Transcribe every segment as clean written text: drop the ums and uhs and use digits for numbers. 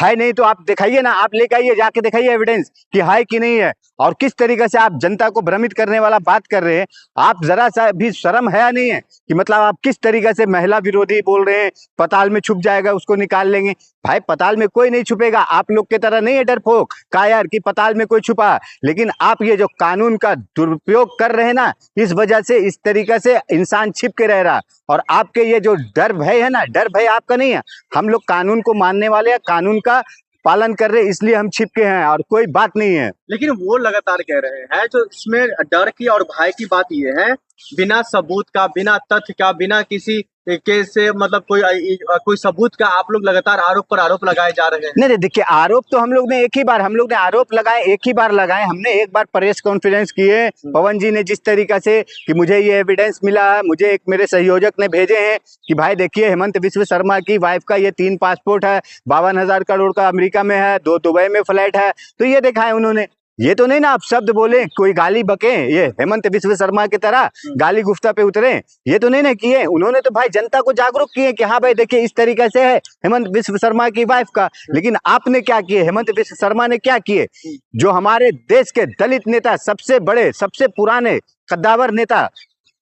है नहीं तो आप दिखाइए ना, आप लेके आइए, जाके दिखाइए एविडेंस कि है कि नहीं है। और किस तरीके से आप जनता को भ्रमित करने वाला बात कर रहे हैं। आप जरा सा भी शर्म है या नहीं है कि मतलब आप किस तरीके से महिला विरोधी बोल रहे हैं। पताल में छुप जाएगा उसको निकाल लेंगे। भाई पताल में कोई नहीं छुपेगा, आप लोग की तरह नहीं है डरपोक कायर कि पताल में कोई छुपा। लेकिन आप ये जो कानून का दुरुपयोग कर रहे हैं ना, इस वजह से इस तरीके से इंसान छिप के रह रहा। और आपके ये जो डर भय है ना, डर भय आपका नहीं है। हम लोग कानून को मानने वाले हैं, कानून का पालन कर रहे हैं, इसलिए हम छिपके हैं और कोई बात नहीं है। लेकिन वो लगातार कह रहे हैं जो इसमें डर की और भय की बात ये है, बिना सबूत का, बिना तथ्य का, बिना किसी केस से मतलब कोई सबूत का आप लोग लगातार आरोप पर आरोप लगाए जा रहे हैं। नहीं नहीं, देखिए आरोप तो हम लोग ने आरोप लगाए, एक ही बार लगाए। हमने एक बार प्रेस कॉन्फ्रेंस किए, पवन जी ने जिस तरीका से कि मुझे ये एविडेंस मिला है, मुझे एक मेरे सहयोजक ने भेजे हैं कि भाई देखिए हेमंत विश्व शर्मा की वाइफ का ये 3 पासपोर्ट है, 52,000 करोड़ का अमेरिका में है, 2 दुबई में फ्लैट है। तो ये दिखाए उन्होंने। ये तो नहीं ना आप शब्द बोले कोई गाली बके, ये हेमंत विश्व शर्मा की तरह गाली गुफ्ता पे उतरे, ये तो नहीं ना किए। उन्होंने तो भाई जनता को जागरूक किए कि हाँ भाई देखिए इस तरीके से है हेमंत विश्व शर्मा की वाइफ का। लेकिन आपने क्या किए, हेमंत विश्व शर्मा ने क्या किए? जो हमारे देश के दलित नेता, सबसे बड़े सबसे पुराने कद्दावर नेता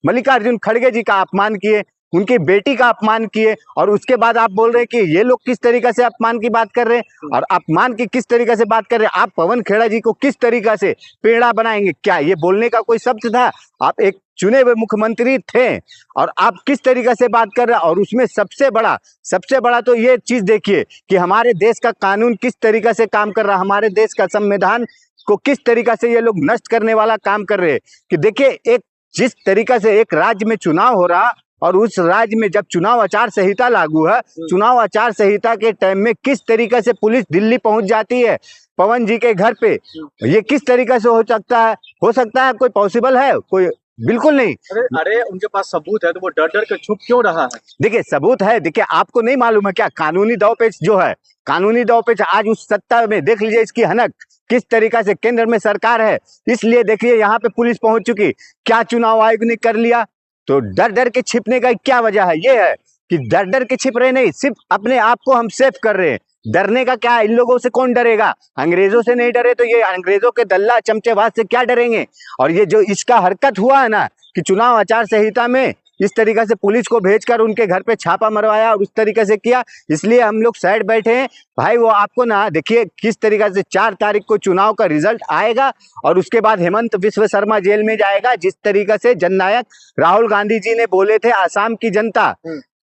मल्लिकार्जुन खड़गे जी का अपमान किए, उनकी बेटी का अपमान किए। और उसके बाद आप बोल रहे हैं कि ये लोग किस तरीके से अपमान की बात कर रहे हैं और अपमान की किस तरीके से बात कर रहे हैं। आप पवन खेड़ा जी को किस तरीके से पेड़ा बनाएंगे? क्या ये बोलने का कोई शब्द था? आप एक चुने हुए मुख्यमंत्री थे और आप किस तरीके से बात कर रहे हैं। और उसमें सबसे बड़ा तो ये चीज देखिए कि हमारे देश का कानून किस तरीके से काम कर रहा है, हमारे देश का संविधान को किस तरीके से ये लोग नष्ट करने वाला काम कर रहे हैं। कि देखिए एक जिस तरीके से एक राज्य में चुनाव हो रहा और उस राज्य में जब चुनाव आचार संहिता लागू है, चुनाव आचार संहिता के टाइम में किस तरीके से पुलिस दिल्ली पहुंच जाती है पवन जी के घर पे, ये किस तरीके से हो सकता है? हो सकता है कोई पॉसिबल है? कोई बिल्कुल नहीं। अरे उनके पास सबूत है तो वो डर डर के छुप क्यों रहा है? देखिए सबूत है, देखिए आपको नहीं मालूम है क्या? कानूनी दांवपेच जो है, कानूनी दांवपेच आज उस सत्ता में देख लीजिए इसकी हनक किस तरीका से केंद्र में सरकार है, इसलिए देखिए यहाँ पे पुलिस पहुंच चुकी। क्या चुनाव आयोग ने कर लिया? तो डर डर के छिपने का क्या वजह है? ये है कि डर डर के छिप रहे नहीं, सिर्फ अपने आप को हम सेफ कर रहे हैं। डरने का क्या है? इन लोगों से कौन डरेगा? अंग्रेजों से नहीं डरे तो ये अंग्रेजों के दल्ला चमचेबाज से क्या डरेंगे? और ये जो इसका हरकत हुआ है ना कि चुनाव आचार संहिता में इस तरीके से पुलिस को भेजकर उनके घर पे छापा मरवाया और उस तरीके से किया, इसलिए हम लोग साइड बैठे हैं। भाई वो आपको ना देखिए किस तरीके से 4 तारीख को चुनाव का रिजल्ट आएगा और उसके बाद हेमंत विश्व शर्मा जेल में जाएगा। जिस तरीके से जननायक राहुल गांधी जी ने बोले थे आसाम की जनता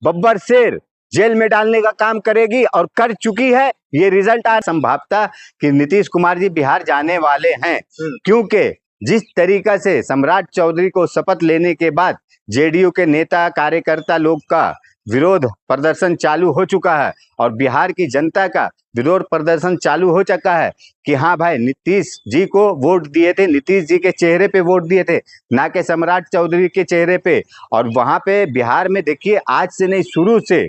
बब्बर शेर जेल में डालने का काम करेगी और कर चुकी है। ये रिजल्ट आ संभावता कि नीतीश कुमार जी बिहार जाने वाले हैं, क्योंकि जिस तरीका से सम्राट चौधरी को शपथ लेने के बाद जेडीयू के नेता कार्यकर्ता लोग का विरोध प्रदर्शन चालू हो चुका है और बिहार की जनता का विरोध प्रदर्शन चालू हो चुका है कि हाँ भाई नीतीश जी को वोट दिए थे, नीतीश जी के चेहरे पे वोट दिए थे, ना कि सम्राट चौधरी के चेहरे पे। और वहां पे बिहार में देखिए आज से नहीं शुरू से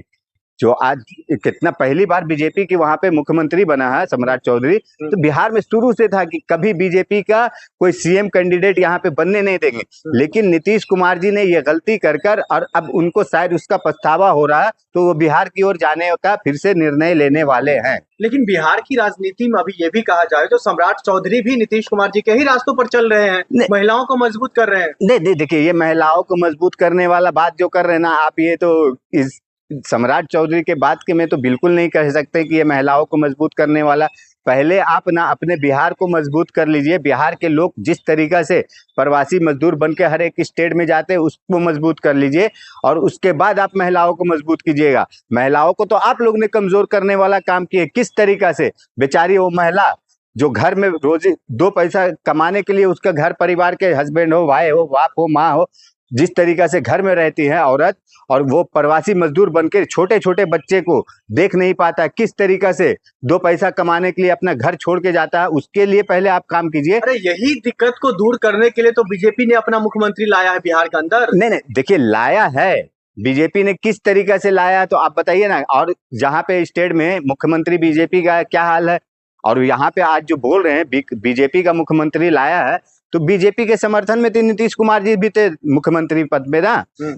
जो आज कितना पहली बार बीजेपी की वहां पे मुख्यमंत्री बना है सम्राट चौधरी, तो बिहार में शुरू से था कि कभी बीजेपी का कोई सीएम कैंडिडेट यहाँ पे बनने नहीं देंगे। लेकिन नीतीश कुमार जी ने ये गलती कर और अब उनको शायद उसका पछतावा हो रहा है, तो वो बिहार की ओर जाने का फिर से निर्णय लेने वाले हैं। लेकिन बिहार की राजनीति में अभी ये भी कहा जाए तो सम्राट चौधरी भी नीतीश कुमार जी के ही रास्तों पर चल रहे हैं, महिलाओं को मजबूत कर रहे हैं। नहीं देखिए ये महिलाओं को मजबूत करने वाला बात जो कर रहे हैं ना आप, ये तो इस सम्राट चौधरी के बात के मैं तो बिल्कुल नहीं कह सकते कि ये महिलाओं को मजबूत करने वाला। पहले आप ना अपने बिहार को मजबूत कर लीजिए। बिहार के लोग जिस तरीका से प्रवासी मजदूर बन के हर एक स्टेट में जाते हैं उसको मजबूत कर लीजिए और उसके बाद आप महिलाओं को मजबूत कीजिएगा। महिलाओं को तो आप लोग ने कमजोर करने वाला काम किए। किस तरीका से बेचारी वो महिला जो घर में रोजी 2 पैसा कमाने के लिए उसका घर परिवार के हस्बैंड हो, भाई हो, बाप हो, माँ हो, जिस तरीका से घर में रहती है औरत, और वो प्रवासी मजदूर बनकर छोटे छोटे बच्चे को देख नहीं पाता, किस तरीका से 2 पैसा कमाने के लिए अपना घर छोड़ के जाता है, उसके लिए पहले आप काम कीजिए। अरे यही दिक्कत को दूर करने के लिए तो बीजेपी ने अपना मुख्यमंत्री लाया है बिहार के अंदर। नहीं देखिए लाया है बीजेपी ने, किस तरीके से लाया तो आप बताइए ना। और जहाँ पे स्टेट में मुख्यमंत्री बीजेपी का क्या हाल है, और यहाँ पे आज जो बोल रहे हैं बीजेपी का मुख्यमंत्री लाया है, तो बीजेपी के समर्थन में थे नीतीश कुमार जी भी थे मुख्यमंत्री पद में ना,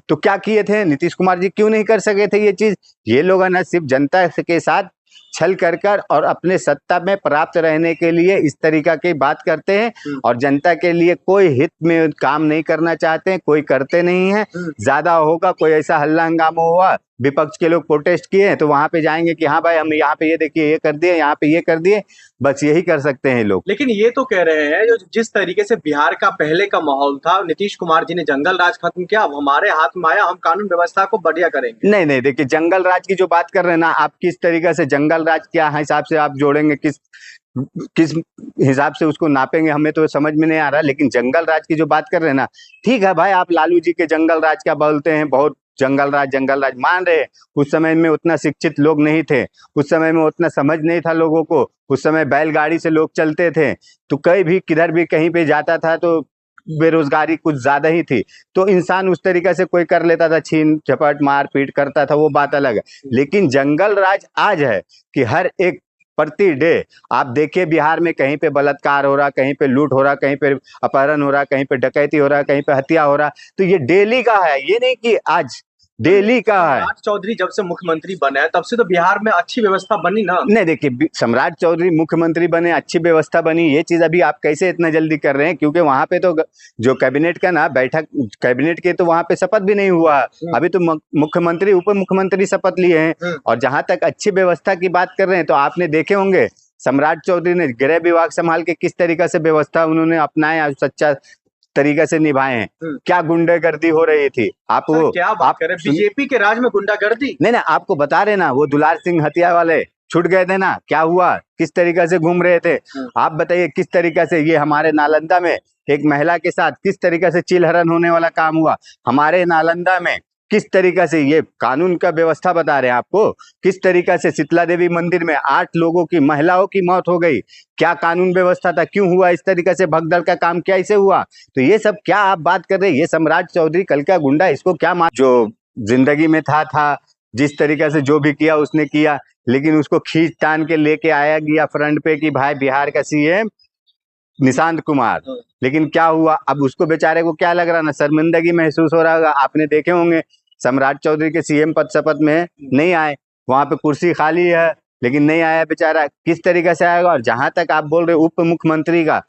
तो क्या किए थे नीतीश कुमार जी? क्यों नहीं कर सके थे ये चीज? ये लोग है ना सिर्फ जनता के साथ छल कर और अपने सत्ता में प्राप्त रहने के लिए इस तरीका की बात करते हैं और जनता के लिए कोई हित में काम नहीं करना चाहते हैं, कोई करते नहीं है। ज्यादा होगा कोई ऐसा हल्ला हंगामा हुआ, विपक्ष के लोग प्रोटेस्ट किए हैं तो वहां पे जाएंगे कि हाँ भाई हम यहाँ पे ये देखिए ये कर दिए, यहाँ पे ये कर दिए, बस यही कर सकते हैं लोग। लेकिन ये तो कह रहे हैं जो जिस तरीके से बिहार का पहले का माहौल था, नीतीश कुमार जी ने जंगल राज खत्म किया, अब हमारे हाथ में आया, हम कानून व्यवस्था को बढ़िया करेंगे। नहीं नहीं, देखिए जंगल राज की जो बात कर रहे हैं ना आप, किस तरीके से जंगल राज क्या हिसाब से आप जोड़ेंगे, किस किस हिसाब से उसको नापेंगे, हमें तो समझ में नहीं आ रहा। लेकिन जंगल राज की जो बात कर रहे हैं ना, ठीक है भाई, आप लालू जी के जंगल राज क्या बोलते हैं, बहुत जंगल राज मान रहे हैं। उस समय में उतना शिक्षित लोग नहीं थे, उस समय में उतना समझ नहीं था लोगों को, उस समय बैलगाड़ी से लोग चलते थे, तो कहीं भी किधर भी कहीं पे जाता था तो बेरोजगारी कुछ ज्यादा ही थी, तो इंसान उस तरीके से कोई कर लेता था, छीन झपट मार पीट करता था, वो बात अलग है। लेकिन जंगल राज आज है कि हर एक प्रति डे आप देखिए बिहार में कहीं पे बलात्कार हो रहा, कहीं पे लूट हो रहा, कहीं पे अपहरण हो रहा, कहीं पे डकैती हो रहा, कहीं पे हत्या हो रहा, तो ये डेली का है, ये नहीं कि आज, डेली का है। सम्राट चौधरी जब से मुख्यमंत्री बने हैं, तब से तो बिहार में अच्छी व्यवस्था बनी ना। नहीं देखिए, सम्राट चौधरी मुख्यमंत्री बने, अच्छी व्यवस्था बनी, ये चीज अभी आप कैसे इतना जल्दी कर रहे हैं, क्योंकि वहां पे तो जो कैबिनेट का ना बैठक, कैबिनेट के तो वहां पे शपथ भी नहीं हुआ, अभी तो मुख्यमंत्री उप मुख्यमंत्री शपथ लिए हैं। और जहां तक अच्छी व्यवस्था की बात कर रहे हैं, तो आपने देखे होंगे सम्राट चौधरी ने गृह विभाग संभाल के किस तरीके से व्यवस्था उन्होंने अपनाया, सच्चा तरीके से निभाए हैं। क्या गुंडागर्दी हो रही थी, आप वो क्या बात कर रहे हैं, बीजेपी के राज में गुंडागर्दी? नहीं ना, आपको बता रहे ना, वो दुलार सिंह हत्या वाले छूट गए थे ना, क्या हुआ, किस तरीके से घूम रहे थे। आप बताइए किस तरीके से ये हमारे नालंदा में एक महिला के साथ किस तरीके से चिलहरण होने वाला काम हुआ, हमारे नालंदा में किस तरीके से, ये कानून का व्यवस्था बता रहे हैं आपको, किस तरीके से शीतला देवी मंदिर में 8 लोगों की, महिलाओं की मौत हो गई, क्या कानून व्यवस्था था, क्यों हुआ इस तरीके से, भगदड़ का काम कैसे हुआ। तो ये सब क्या आप बात कर रहे हैं, ये सम्राट चौधरी कल का गुंडा, इसको क्या जो जिंदगी में था जिस तरीके से जो भी किया उसने किया, लेकिन उसको खींच तान के लेके आया गया फ्रंट पे कि भाई बिहार का सीएम निशांत कुमार। लेकिन क्या हुआ, अब उसको बेचारे को क्या लग रहा ना, शर्मिंदगी महसूस हो रहा होगा। आपने देखे होंगे सम्राट चौधरी के सीएम पद शपथ में नहीं आए, वहां पे कुर्सी खाली है, लेकिन नहीं आया बेचारा, किस तरीके से आएगा। और जहां तक आप बोल रहे उप मुख्यमंत्री का,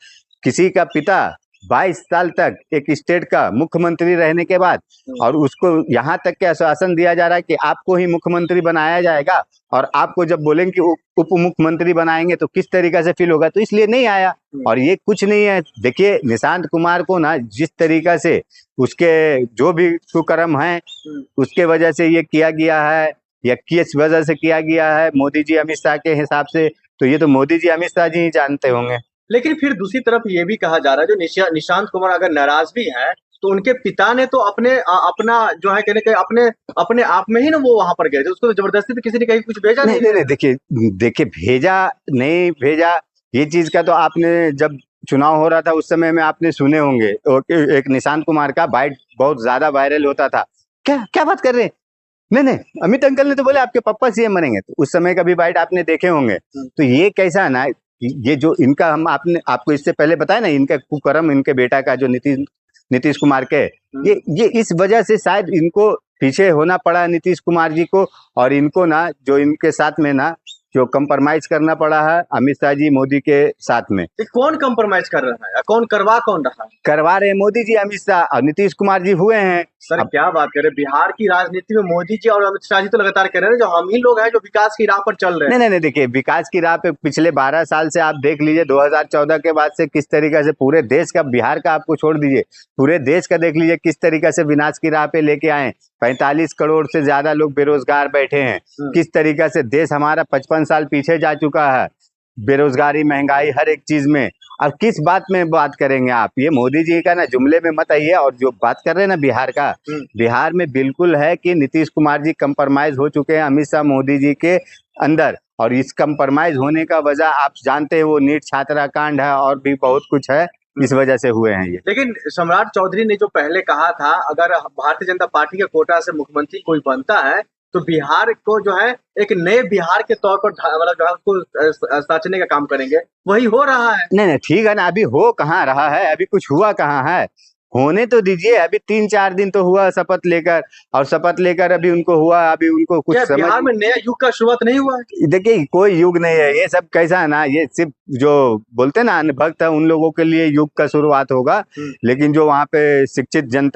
किसी का पिता 22 साल तक एक स्टेट का मुख्यमंत्री रहने के बाद, और उसको यहाँ तक के आश्वासन दिया जा रहा है कि आपको ही मुख्यमंत्री बनाया जाएगा, और आपको जब बोलेंगे कि उप मुख्यमंत्री बनाएंगे तो किस तरीके से फील होगा, तो इसलिए नहीं आया। और ये कुछ नहीं है, देखिए निशांत कुमार को ना जिस तरीका से उसके जो भी कुकर्म है उसके वजह से ये किया गया है, या किस वजह से किया गया है, मोदी जी अमित शाह के हिसाब से, तो ये तो मोदी जी अमित शाह जी ही जानते होंगे। लेकिन फिर दूसरी तरफ ये भी कहा जा रहा है जो निशांत कुमार अगर नाराज भी है, तो उनके पिता ने तो अपना जो है कहने के अपने आप में ही ना वो वहां पर गए थे, उसको तो जबरदस्ती तो किसी ने कहीं कुछ भेजा नहीं। नहीं, देखिए भेजा नहीं भेजा, ये चीज का तो आपने जब चुनाव हो रहा था उस समय में आपने सुने होंगे, एक निशांत कुमार का बाइट बहुत ज्यादा वायरल होता था। क्या क्या बात कर रहे हैं, नहीं, अमित अंकल ने तो बोले आपके पापा सीएम बनेंगे, तो उस समय का भी बाइट आपने देखे होंगे। तो ये कैसा है ना, ये जो इनका, हम आपको इससे पहले बताया ना, इनका कुकर्म, इनके बेटा का जो नीतीश कुमार के, ये इस वजह से शायद इनको पीछे होना पड़ा नीतीश कुमार जी को, और इनको ना जो इनके साथ में ना जो कंप्रोमाइज करना पड़ा है अमित शाह जी मोदी के साथ में। कौन कंप्रोमाइज कर रहा है, कौन रहा है? करवा रहे मोदी जी, अमित शाह और नीतीश कुमार जी हुए हैं। सर क्या बात करें, बिहार की राजनीति में मोदी जी और अमित शाह जी तो लगातार कह रहे हैं जो हम ही लोग हैं जो विकास की राह पर चल रहे हैं। नहीं, देखिए विकास की राह पे पिछले 12 साल से आप देख लीजिए, 2014 के बाद से किस तरीके से पूरे देश का, बिहार का आपको छोड़ दीजिए, पूरे देश का देख लीजिए किस तरीके से विनाश की राह पे लेके आए। 45 करोड़ से ज्यादा लोग बेरोजगार बैठे हैं, किस तरीके से देश हमारा 55 साल पीछे जा चुका है, बेरोजगारी, महंगाई, हर एक चीज में। अब किस बात में बात करेंगे आप, ये मोदी जी का ना जुमले में मत आइए। और जो बात कर रहे हैं ना बिहार का, बिहार में बिल्कुल है कि नीतीश कुमार जी कंप्रोमाइज हो चुके हैं अमित शाह मोदी जी के अंदर, और इस कंप्रोमाइज होने का वजह आप जानते हैं, वो नीट छात्रा कांड है और भी बहुत कुछ है, इस वजह से हुए हैं ये। लेकिन सम्राट चौधरी ने जो पहले कहा था, अगर भारतीय जनता पार्टी के कोटा से मुख्यमंत्री कोई बनता है तो बिहार को जो है एक नए बिहार के तौर पर मतलब जो है उसको साचने का काम करेंगे, वही हो रहा है। नहीं, ठीक है ना, अभी हो कहाँ रहा है, अभी कुछ हुआ कहाँ है। होने तो दीजिए, अभी 3-4 दिन तो हुआ शपथ लेकर, और शपथ लेकर अभी उनको हुआ, अभी उनको कुछ क्या समझ बिहार में नया युग का शुरुआत नहीं हुआ है? देखिए कोई युग नहीं है, ये सब कैसा है ना, ये सिर्फ जो बोलते हैं ना अनभक्त है उन लोगों के लिए युग का शुरुआत होगा, लेकिन जो वहाँ पे शिक्षित जनता